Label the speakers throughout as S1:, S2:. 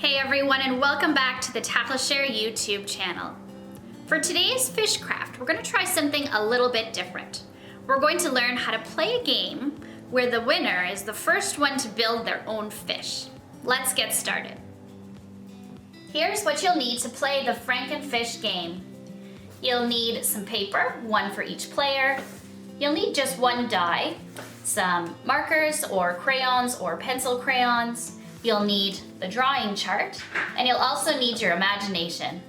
S1: Hey everyone, and welcome back to the TackleShare YouTube channel. For today's fishcraft, we're going to try something a little bit different. We're going to learn how to play a game where the winner is the first one to build their own fish. Let's get started. Here's what you'll need to play the Frankenfish game. You'll need some paper, one for each player. You'll need just one die, some markers or crayons or pencil crayons. You'll need the drawing chart, and you'll also need your imagination.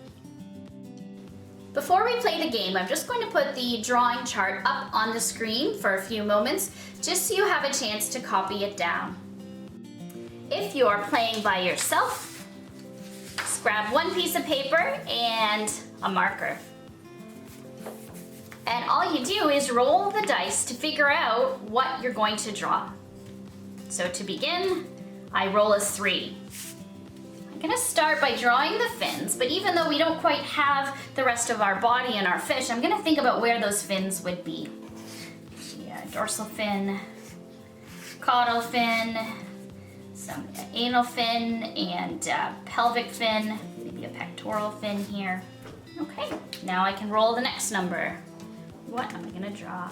S1: Before we play the game, I'm just going to put the drawing chart up on the screen for a few moments, just so you have a chance to copy it down. If you're playing by yourself, just grab one piece of paper and a marker. And all you do is roll the dice to figure out what you're going to draw. So to begin, I roll a 3. I'm gonna start by drawing the fins, but even though we don't quite have the rest of our body in our fish, I'm gonna think about where those fins would be. Yeah, dorsal fin, caudal fin, some anal fin, and pelvic fin, maybe a pectoral fin here. Okay, now I can roll the next number. What am I gonna draw?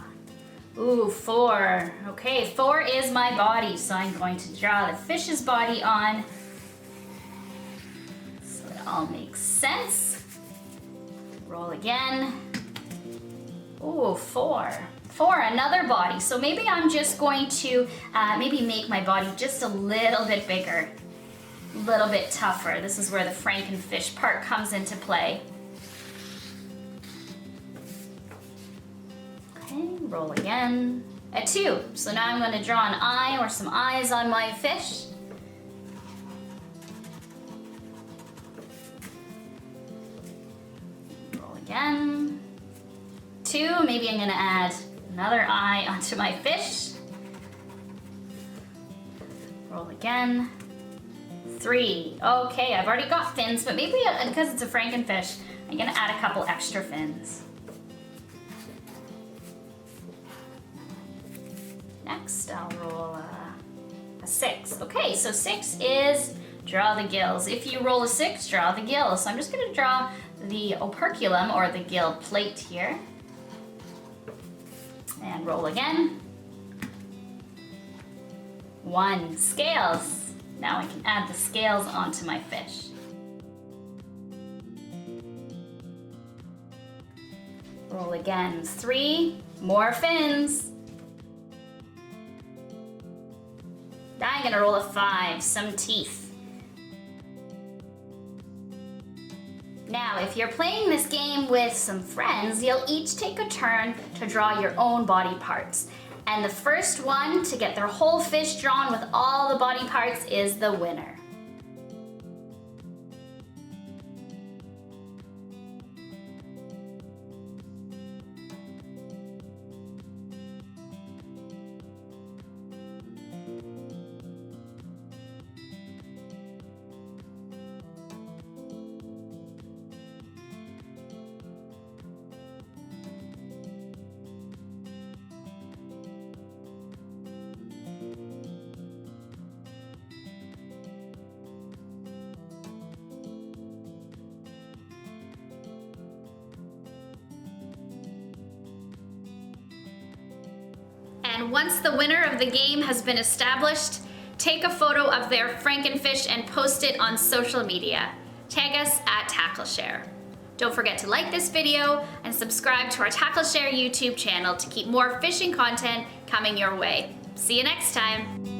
S1: Ooh, 4. Okay, 4 is my body, so I'm going to draw the fish's body on so it all makes sense. Roll again. Ooh, 4. 4, another body. So maybe I'm just going to maybe make my body just a little bit bigger, a little bit tougher. This is where the Frankenfish part comes into play. Roll again. A 2. So now I'm going to draw an eye or some eyes on my fish. Roll again. 2. Maybe I'm going to add another eye onto my fish. Roll again. 3. Okay, I've already got fins, but maybe because it's a Frankenfish, I'm going to add a couple extra fins. Next, I'll roll a 6. Okay, so 6 is draw the gills. If you roll a 6, draw the gills. So I'm just going to draw the operculum, or the gill plate here. And roll again. 1, scales. Now I can add the scales onto my fish. Roll again. 3, more fins. Now I'm gonna roll a 5, some teeth. Now, if you're playing this game with some friends, you'll each take a turn to draw your own body parts. And the first one to get their whole fish drawn with all the body parts is the winner. And once the winner of the game has been established, take a photo of their Frankenfish and post it on social media. Tag us at TackleShare. Don't forget to like this video and subscribe to our TackleShare YouTube channel to keep more fishing content coming your way. See you next time.